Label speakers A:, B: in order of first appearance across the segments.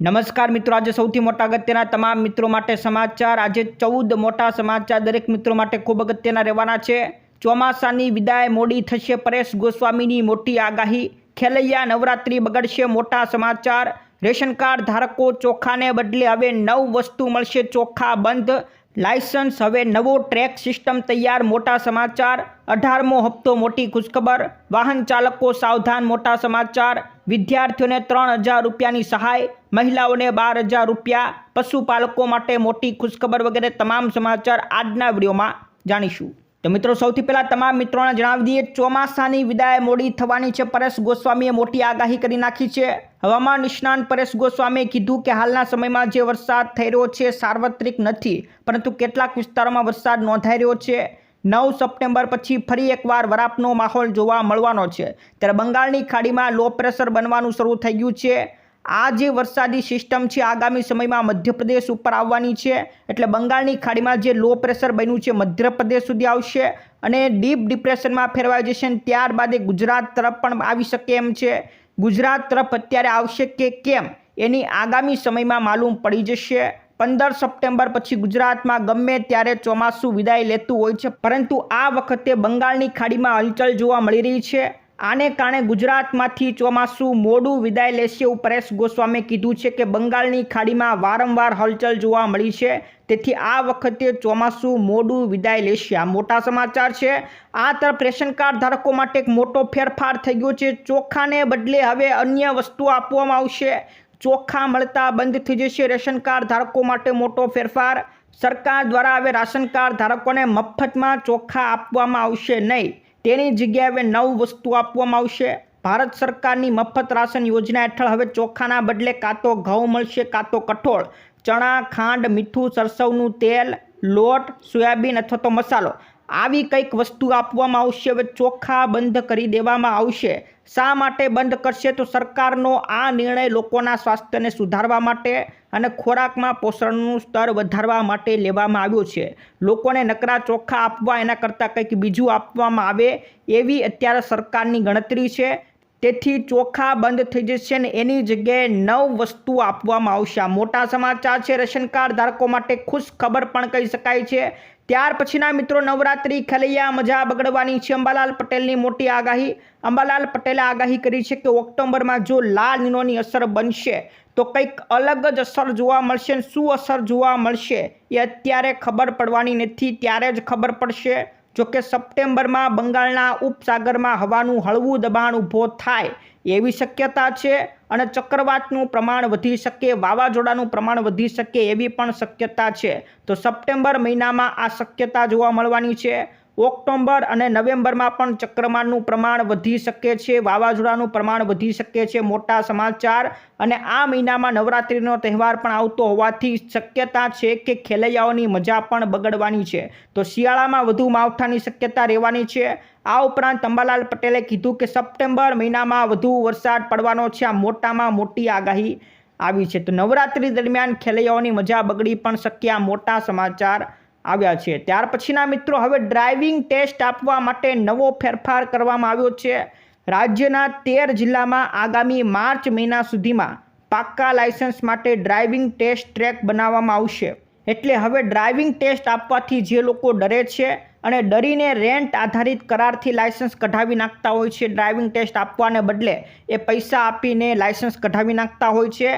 A: નમસ્કાર મિત્રો, આજે સૌથી મોટા અગત્યના તમામ મિત્રો માટે સમાચાર। આજે 14 મોટા સમાચાર દરેક મિત્રો માટે ખૂબ અગત્યના રહેવાના છે। ચોમાસાની વિદાય મોડી થશે, પરેશ ગોસ્વામીની મોટી આગાહી। ખેલૈયા નવરાત્રી બગડશે, મોટા સમાચાર। રેશન કાર્ડ ધારકો ચોખાને બદલે હવે 9 વસ્તુ મળશે, ચોખા બંધ। લાયસન્સ હવે નવો ટ્રેક સિસ્ટમ તૈયાર, મોટા સમાચાર। 18મો હપ્તો મોટી ખુશખબર, વાહન ચાલકો સાવધાન, મોટા સમાચાર। વિદ્યાર્થીઓને 3000 રૂપિયાની સહાય, મહિલાઓને 12000 રૂપિયા, પશુપાલકો માટે મોટી ખુશખબર વગેરે તમામ સમાચાર આજના વિડીયોમાં જાણીશું। તો મિત્રો, સૌથી પહેલા તમામ મિત્રોને જણાવી દઈએ, ચોમાસાની વિદાય મોડી થવાની છે। પરેશ ગોસ્વામીએ મોટી આગાહી કરી નાખી છે। હવામાન નિષ્ણાત પરેશ ગોસ્વામીએ કીધું કે હાલના સમયમાં જે વરસાદ થઈ રહ્યો છે સાર્વત્રિક નથી, પરંતુ કેટલાક વિસ્તારોમાં વરસાદ નોંધાઈ રહ્યો છે। 9 સપ્ટેમ્બર પછી ફરી એકવાર વરાપનો માહોલ જોવા મળવાનો છે। ત્યારે બંગાળની ખાડીમાં લો પ્રેશર બનવાનું શરૂ થઈ ગયું છે। આ જે વરસાદી સિસ્ટમ છે આગામી સમયમાં મધ્યપ્રદેશ ઉપર આવવાની છે, એટલે બંગાળની ખાડીમાં જે લો પ્રેશર બન્યું છે મધ્યપ્રદેશ સુધી આવશે અને ડીપ ડિપ્રેશનમાં ફેરવાઈ જશે। ત્યારબાદ એ ગુજરાત તરફ પણ આવી શકે એમ છે। ગુજરાત તરફ અત્યારે આવશે કે કેમ એની આગામી સમયમાં માલુમ પડી જશે। 15 સપ્ટેમ્બર પછી ગુજરાતમાં ગમે ત્યારે ચોમાસું વિદાય લેતું હોય છે, પરંતુ આ વખતે બંગાળની ખાડીમાં હલચલ જોવા મળી રહી છે। આને કારણે ગુજરાતમાંથી ચોમાસું મોડું વિદાય લેશે એવું પરેશ ગોસ્વામીએ કીધું છે કે બંગાળની ખાડીમાં વારંવાર હલચલ જોવા મળી છે, તેથી આ વખતે ચોમાસું મોડું વિદાય લેશે। આ મોટા સમાચાર છે। આ તરફ રેશન કાર્ડ ધારકો માટે એક મોટો ફેરફાર થઈ ગયો છે। ચોખાને બદલે હવે અન્ય વસ્તુ આપવામાં આવશે। ચોખા મળતા બંધ થઈ જશે, રેશન કાર્ડ ધારકો માટે મોટો ફેરફાર। સરકાર દ્વારા હવે રાશન કાર્ડ ધારકોને મફતમાં ચોખા આપવામાં આવશે નહીં, તેની જગ્યાએ હવે 9 વસ્તુ આપવામાં આવશે। ભારત સરકારની મફત રાશન યોજના હેઠળ હવે ચોખાના બદલે કાં તો ઘઉં મળશે, કાં તો કઠોળ, ચણા, ખાંડ, મીઠું, સરસવનું તેલ, લોટ, સોયાબીન અથવા તો મસાલો, આવી કંઈક વસ્તુ આપવામાં આવશે। હવે ચોખા બંધ કરી દેવામાં આવશે। શા માટે બંધ કરશે? તો સરકારનો આ નિર્ણય લોકોના સ્વાસ્થ્યને સુધારવા માટે અને ખોરાકમાં પોષણનું સ્તર વધારવા માટે લેવામાં આવ્યો છે। લોકોને નકરા ચોખા આપવા એના કરતાં કંઈક બીજું આપવામાં આવે એવી અત્યારે સરકારની ગણતરી છે, તેથી ચોખા બંધ થઈ જશે ને એની જગ્યાએ 9 વસ્તુ આપવામાં આવશે। આ મોટા સમાચાર છે। રેશન કાર્ડ ધારકો માટે ખુશ ખબર પણ કહી શકાય છે। ત્યાર પછીના મિત્રો, નવરાત્રી ખેલૈયા મજા બગડવાની છે, અંબાલાલ પટેલની મોટી આગાહી। અંબાલાલ પટેલે આગાહી કરી છે કે ઓક્ટોબરમાં જો લાલ નીનોની અસર બનશે તો કંઈક અલગ જ અસર જોવા મળશે। શું અસર જોવા મળશે એ અત્યારે ખબર પડવાની નથી, ત્યારે જ ખબર પડશે। જોકે સપ્ટેમ્બરમાં બંગાળના ઉપસાગરમાં હવાનું હળવું દબાણ ઊભો થાય એવી શક્યતા છે અને ચક્રવાતનું પ્રમાણ વધી શકે, વાવાઝોડાનું પ્રમાણ વધી શકે એવી પણ શક્યતા છે। તો સપ્ટેમ્બર મહિનામાં આ શક્યતા જોવા મળવાની છે। ઓક્ટોબર અને નવેમ્બરમાં પણ ચક્રવાતનું પ્રમાણ વધી શકે છે, વાવાઝોડાનું પ્રમાણ વધી શકે છે, મોટા સમાચાર। અને આ મહિનામાં નવરાત્રિનો તહેવાર પણ આવતો હોવાથી શક્યતા છે કે ખેલૈયાઓની મજા પણ બગડવાની છે। તો શિયાળામાં વધુ માવઠાની શક્યતા રહેવાની છે। આ ઉપરાંત અંબાલાલ પટેલે કીધું કે સપ્ટેમ્બર મહિનામાં વધુ વરસાદ પડવાનો છે। આ મોટામાં મોટી આગાહી આવી છે। તો નવરાત્રી દરમિયાન ખેલૈયાઓની મજા બગડી પણ શકે, આ મોટા સમાચાર આવ્યા છે। ત્યાર પછીના મિત્રો, હવે ડ્રાઇવિંગ ટેસ્ટ આપવા માટે નવો ફેરફાર કરવામાં આવ્યો છે। રાજ્યના 13 જિલ્લામાં આગામી માર્ચ મહિના સુધીમાં પાક્કા લાયસન્સ માટે ડ્રાઇવિંગ ટેસ્ટ ટ્રેક બનાવવામાં આવશે। એટલે હવે ડ્રાઇવિંગ ટેસ્ટ આપવાથી જે લોકો ડરે છે અને ડરીને રેન્ટ આધારિત કરારથી લાયસન્સ કઢાવી નાખતા હોય છે, ડ્રાઇવિંગ ટેસ્ટ આપવાને બદલે એ પૈસા આપીને લાયસન્સ કઢાવી નાખતા હોય છે,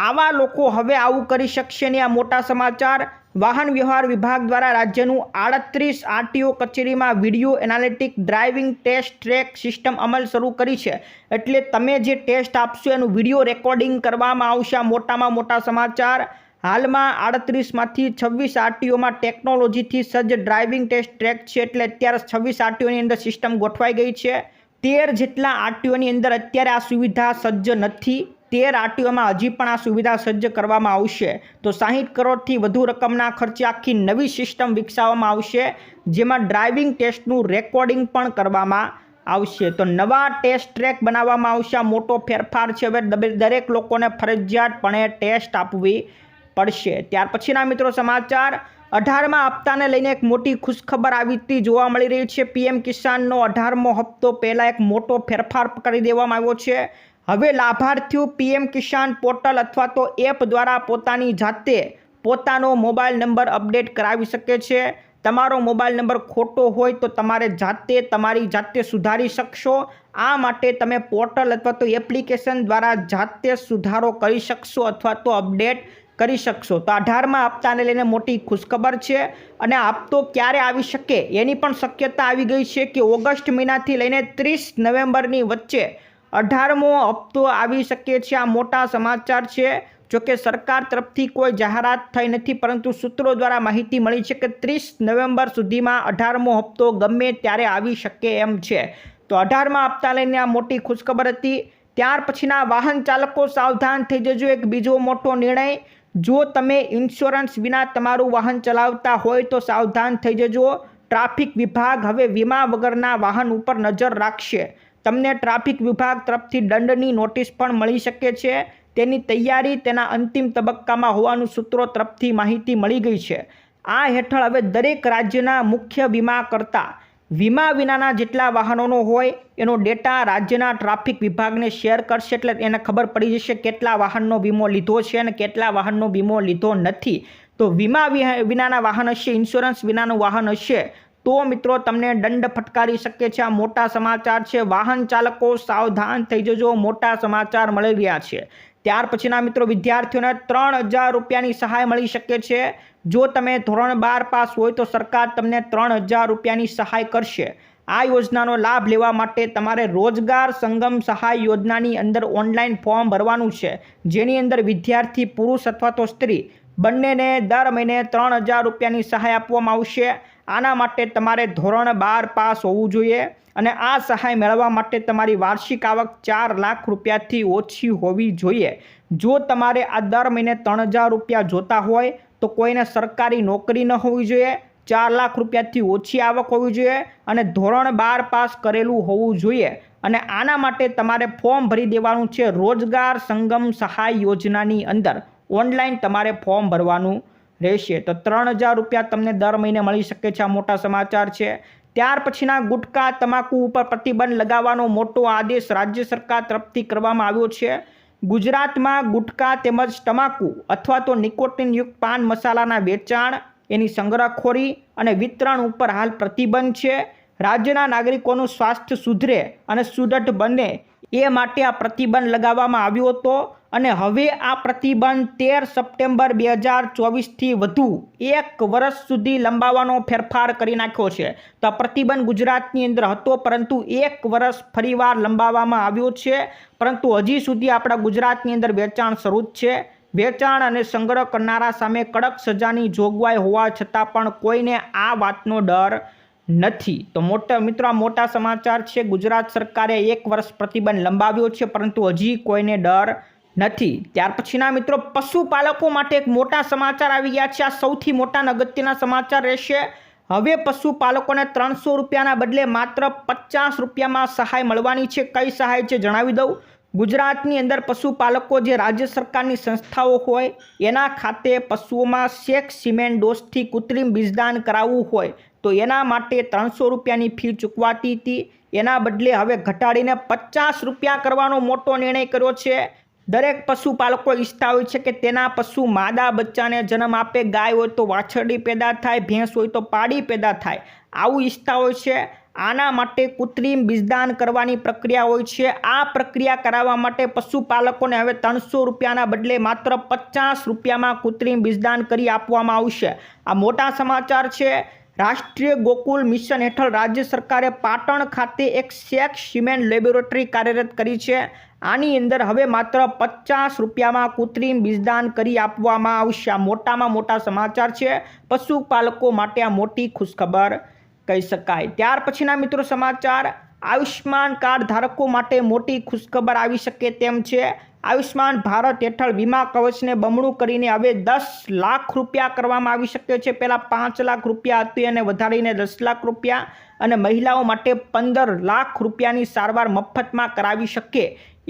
A: આવા લોકો હવે આવું કરી શકશે નહીં। આ મોટા સમાચાર। વાહન વ્યવહાર વિભાગ દ્વારા રાજ્યનું 38 આરટીઓ કચેરીમાં video analytic driving test track system અમલ શરૂ કરી છે। એટલે તમે જે ટેસ્ટ આપશો એનું વિડીયો રેકોર્ડિંગ કરવામાં આવશે। આ મોટામાં મોટા સમાચાર। હાલમાં 38માંથી 26 આરટીઓમાં ટેકનોલોજીથી સજ્જ ડ્રાઇવિંગ ટેસ્ટ ટ્રેક છે, એટલે અત્યારે 26 આરટીઓની અંદર સિસ્ટમ ગોઠવાઈ ગઈ છે। 13 જેટલા આરટીઓની અંદર અત્યારે આ સુવિધા સજ્જ નથી, 13 આરટીઓમાં હજી પણ આ સુવિધા સજ્જ કરવામાં આવશે। તો 60 કરોડથી વધુ રકમના ખર્ચે આખી નવી સિસ્ટમ વિકસાવવામાં આવશે, જેમાં ડ્રાઇવિંગ ટેસ્ટનું રેકોર્ડિંગ પણ કરવામાં આવશે। તો નવા ટેસ્ટ ટ્રેક બનાવવામાં આવશે। આ મોટો ફેરફાર છે। હવે દરેક લોકોને ફરજિયાતપણે ટેસ્ટ આપવી પડશે। ત્યાર પછીના મિત્રો સમાચાર। 18મા હપ્તાને લઈને એક મોટી ખુશખબર આવી જોવા મળી રહી છે। પીએમ કિસાનનો 18મો હપ્તો પહેલા એક મોટો ફેરફાર કરી દેવામાં આવ્યો છે। હવે લાભાર્થીઓ પીએમ કિસાન પોર્ટલ અથવા તો એપ દ્વારા પોતાની જાતે પોતાનો મોબાઈલ નંબર અપડેટ કરાવી શકે છે. તમારો મોબાઈલ નંબર ખોટો હોય તો તમારે તમારી જાતે સુધારી શકશો. આ માટે તમે પોર્ટલ અથવા તો એપ્લિકેશન દ્વારા જાતે સુધારો કરી શકશો અથવા તો અપડેટ કરી શકશો. તો 18મા હપ્તાને લઈને મોટી ખુશખબર છે અને હપ્તો ક્યારે આવી શકે એની પણ શક્યતા આવી ગઈ છે કે ઓગસ્ટ મહિનાથી લઈને 30 નવેમ્બરની વચ્ચે 18મો હપ્તો આવી શકે છે. આ મોટા સમાચાર છે. જોકે સરકાર તરફથી કોઈ જાહેરાત થઈ નથી, પરંતુ સૂત્રો દ્વારા માહિતી મળી છે કે 30 નવેમ્બર સુધીમાં 18મો હપ્તો ગમે ત્યારે આવી શકે એમ છે. તો 18મા હપ્તા લઈને આ મોટી ખુશખબર હતી. ત્યાર પછીના વાહન ચાલકો સાવધાન થઈ જજો. એક બીજો મોટો નિર્ણય, જો તમે ઇન્સ્યોરન્સ વિના તમારું વાહન ચલાવતા હોય તો સાવધાન થઈ જજો. ટ્રાફિક વિભાગ હવે વીમા વગરના વાહન ઉપર નજર રાખશે. તમને ટ્રાફિક વિભાગ તરફથી દંડની નોટિસ પણ મળી શકે છે. તેની તૈયારી તેના અંતિમ તબક્કામાં હોવાનું સૂત્રો તરફથી માહિતી મળી ગઈ છે. આ હેઠળ હવે દરેક રાજ્યના મુખ્ય વીમા કરતા વીમા વિનાના જેટલા વાહનોનો હોય એનો ડેટા રાજ્યના ટ્રાફિક વિભાગને શેર કરશે. એટલે એને ખબર પડી જશે કેટલા વાહનનો વીમો લીધો છે અને કેટલા વાહનનો વીમો લીધો નથી. તો વીમા વિનાના વાહન હશે, ઇન્સ્યોરન્સ વિનાનું વાહન હશે તો મિત્રો તમને દંડ ફટકારી શકે છે. આ મોટા સમાચાર છે. વાહન ચાલકો સાવધાન થઈ જજો. મોટા સમાચાર મળી રહ્યા છે. ત્યાર પછીના મિત્રો, વિદ્યાર્થીઓને 3000 રૂપિયાની સહાય મળી શકે છે. જો તમે ધોરણ 12 પાસ હોય તો સરકાર તમને 3000 રૂપિયાની સહાય કરશે. આ યોજનાનો લાભ લેવા માટે તમારે રોજગાર સંગમ સહાય યોજનાની અંદર ઓનલાઈન ફોર્મ ભરવાનું છે, જેની અંદર વિદ્યાર્થી પુરુષ અથવા તો સ્ત્રી બંનેને દર મહિને 3000 રૂપિયાની સહાય આપવામાં આવશે. આના માટે તમારે ધોરણ 12 પાસ હોવું જોઈએ અને આ સહાય મેળવવા માટે તમારી વાર્ષિક આવક 4 લાખ રૂપિયાથી ઓછી હોવી જોઈએ. જો તમારે આ દર મહિને 3000 રૂપિયા જોતા હોય તો કોઈને સરકારી નોકરી ન હોવી જોઈએ, 4 લાખ રૂપિયાથી ઓછી આવક હોવી જોઈએ અને ધોરણ 12 પાસ કરેલું હોવું જોઈએ. અને આના માટે તમારે ફોર્મ ભરી દેવાનું છે રોજગાર સંગમ સહાય યોજનાની અંદર. ઓનલાઈન તમારે ફોર્મ ભરવાનું રહેશે. તો 3000 રૂપિયા તમને દર મહિને મળી શકે છે. આ મોટા સમાચાર છે. ત્યાર પછીના ગુટકા તમાકુ ઉપર પ્રતિબંધ લગાવવાનો મોટો આદેશ રાજ્ય સરકાર તરફથી કરવામાં આવ્યો છે. ગુજરાતમાં ગુટકા તેમજ તમાકુ અથવા તો નિકોટિનયુક્ત પાન મસાલાના વેચાણ, એની સંગ્રહખોરી અને વિતરણ ઉપર હાલ પ્રતિબંધ છે. રાજ્યના નાગરિકોનું સ્વાસ્થ્ય સુધરે અને સુદૃઢ બને એ માટે આ પ્રતિબંધ લગાવવામાં આવ્યો હતો અને હવે આ પ્રતિબંધ 13 સપ્ટેમ્બર 2024થી વધુ 1 વર્ષ સુધી લંબાવવાનો ફેરફાર કરી નાખ્યો છે. તો આ પ્રતિબંધ ગુજરાતની અંદર હતો, પરંતુ 1 વર્ષ ફરીવાર લંબાવવામાં આવ્યો છે. પરંતુ હજી સુધી આપણા ગુજરાતની અંદર વેચાણ શરૂ જ છે. વેચાણ અને સંગ્રહ કરનારા સામે કડક સજાની જોગવાઈ હોવા છતાં પણ કોઈને આ વાતનો ડર નથી. તો મિત્રો, આ મોટા સમાચાર છે. ગુજરાત સરકારે 1 વર્ષ પ્રતિબંધ લંબાવ્યો છે, પરંતુ હજી કોઈને ડર નથી. ત્યાર પછીના મિત્રો, પશુપાલકો માટે એક મોટા સમાચાર આવી ગયા છે. આ સૌથી મોટા અગત્યના સમાચાર રહેશે. હવે પશુપાલકોને 300 રૂપિયાના બદલે માત્ર 50 રૂપિયામાં સહાય મળવાની છે. કઈ સહાય છે જણાવી દઉં. ગુજરાતની અંદર પશુપાલકો જે રાજ્ય સરકારની સંસ્થાઓ હોય એના ખાતે પશુઓમાં સેક્સ સિમેન્ટ ડોઝથી કૃત્રિમ બીજદાન કરાવવું હોય તો એના માટે 300 રૂપિયાની ફી ચૂકવાતી હતી. એના બદલે હવે ઘટાડીને 50 રૂપિયા કરવાનો મોટો નિર્ણય કર્યો છે. દરેક પશુપાલકો ઈચ્છતા હોય છે કે તેના પશુ માદા બચ્ચાને જન્મ આપે. ગાય હોય તો વાછરડી પેદા થાય, ભેંસ હોય તો પાડી પેદા થાય, આવું ઈચ્છતા હોય છે. આના માટે કૃત્રિમ બીજદાન કરવાની પ્રક્રિયા હોય છે. આ પ્રક્રિયા કરાવવા માટે પશુપાલકોને હવે 300 રૂપિયાના બદલે માત્ર 50 રૂપિયામાં કૃત્રિમ બીજદાન કરી આપવામાં આવશે. આ મોટા સમાચાર છે. રાષ્ટ્રીય ગોકુલ મિશન હેઠળ રાજ્ય સરકારે પાટણ ખાતે એક સેક્સ સિમેન્ટ લેબોરેટરી કાર્યરત કરી છે. આની અંદર હવે માત્ર 50 રૂપિયામાં કૃત્રિમ બીજદાન કરી આપવામાં આવશે. આ મોટામાં મોટા સમાચાર છે. પશુપાલકો માટે આ મોટી ખુશખબર કહી શકાય. ત્યાર પછીના મિત્રો સમાચાર, આયુષ્માન કાર્ડ ધારકો માટે મોટી ખુશખબર આવી શકે તેમ છે. આયુષ્માન ભારત હેઠળ વીમા કવચને બમણું કરીને હવે 10 લાખ રૂપિયા કરવામાં આવી શકે છે. પહેલાં 5 લાખ રૂપિયા હતી અને વધારીને 10 લાખ રૂપિયા, અને મહિલાઓ માટે 15 લાખ રૂપિયાની સારવાર મફતમાં કરાવી શકે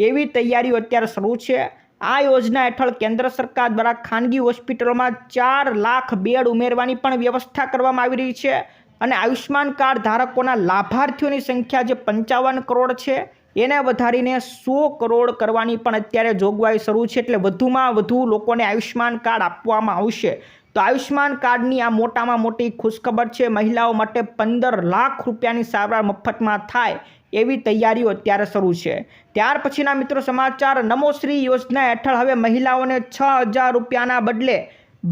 A: એવી તૈયારીઓ અત્યારે શરૂ છે. આ યોજના હેઠળ કેન્દ્ર સરકાર દ્વારા ખાનગી હોસ્પિટલોમાં 4 લાખ બેડ ઉમેરવાની પણ વ્યવસ્થા કરવામાં આવી રહી છે. અને આયુષ્માન કાર્ડ ધારકોના લાભાર્થીઓની સંખ્યા જે 55 કરોડ છે એને વધારીને 100 કરોડ કરવાની પણ અત્યારે જોગવાઈ શરૂ છે। એટલે વધુમાં વધુ લોકોને આયુષ્યમાન કાર્ડ આપવામાં આવશે। તો આયુષ્યમાન કાર્ડની આ મોટામાં મોટી ખુશખબર છે। મહિલાઓ માટે 15 લાખ રૂપિયાની સારવાર મફતમાં થાય એવી તૈયારીઓ અત્યારે શરૂ છે। ત્યાર પછીના મિત્રો સમાચાર, નમોશ્રી યોજના હેઠળ હવે મહિલાઓને 6,000 રૂપિયાના બદલે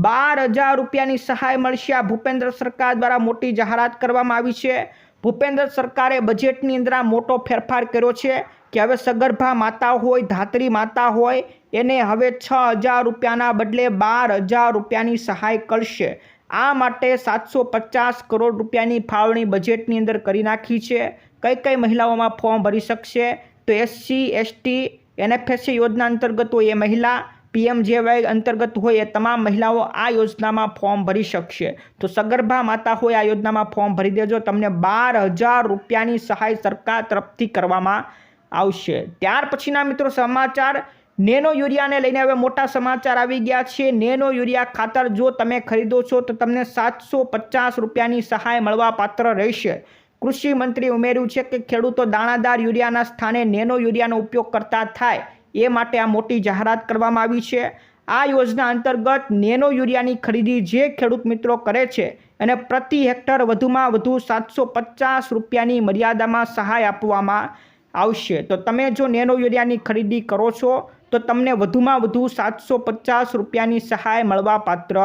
A: 12,000 રૂપિયાની સહાય મળશે। આ ભૂપેન્દ્ર સરકાર દ્વારા મોટી જાહેરાત કરવામાં આવી છે। ભૂપેન્દ્ર સરકારે બજેટની અંદર મોટો ફેરફાર કર્યો છે કે હવે સગર્ભા માતા હોય, ધાત્રી માતા હોય, એને હવે 6,000 રૂપિયાના બદલે 12,000 રૂપિયાની સહાય કરશે। આ માટે 750 કરોડ રૂપિયાની ફાળવણી બજેટની અંદર કરી નાખી છે। કઈ કઈ મહિલાઓમાં ફોર્મ ભરી શકશે? તો SC, ST, NFSA યોજના અંતર્ગત હોય એ મહિલા, PMJY અંતર્ગત હોય એ તમામ મહિલાઓ આ યોજનામાં ફોર્મ ભરી શકશે। તો સગર્ભા માતા હોય આ યોજનામાં ફોર્મ ભરી દેજો, તમને 12,000 રૂપિયાની સહાય સરકાર તરફથી કરવામાં આવશે। ત્યાર પછીના મિત્રો સમાચાર, નેનો યુરિયાને લઈને હવે મોટા સમાચાર આવી ગયા છે। નેનો યુરિયા ખાતર જો તમે ખરીદો છો તો તમને 750 રૂપિયાની સહાય મળવા પાત્ર રહેશે। કૃષિ મંત્રીએ ઉમેર્યું છે કે ખેડૂતો દાણાદાર યુરિયાના સ્થાને નેનો યુરિયાનો ઉપયોગ કરતા થાય એ માટે આ મોટી જાહેરાત કરવામાં આવી છે। આ યોજના અંતર્ગત નેનો યુરિયાની ખરીદી જે ખેડૂત મિત્રો કરે છે અને પ્રતિ હેક્ટર વધુમાં વધુ 750 રૂપિયાની મર્યાદામાં સહાય આપવામાં આવશે। તો તમે જો નેનો યુરિયાની ખરીદી કરો છો તો તમને વધુમાં વધુ 750 રૂપિયાની સહાય મળવા પાત્ર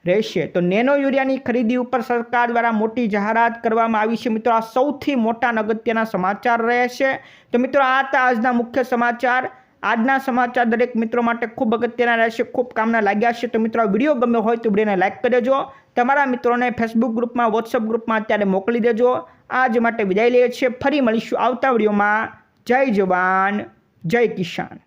A: રહેશે। તો નેનો યુરિયાની ખરીદી ઉપર સરકાર દ્વારા મોટી જાહેરાત કરવામાં આવી છે। મિત્રો આ સૌથી મોટા અગત્યના સમાચાર રહેશે। તો મિત્રો આ હતા આજના મુખ્ય સમાચાર। આજના સમાચાર દરેક મિત્રો માટે ખૂબ અગત્યના રહેશે, ખૂબ કામના લાગ્યા છે। તો મિત્રો આ વિડીયો ગમ્યો હોય તો વિડીયોને લાઇક કરી દેજો, તમારા મિત્રોને ફેસબુક ગ્રુપમાં, વોટ્સઅપ ગ્રુપમાં અત્યારે મોકલી દેજો। આજ માટે વિદાય લઈએ છીએ, ફરી મળીશું આવતા વિડીયોમાં। જય જવાન, જય કિસાન।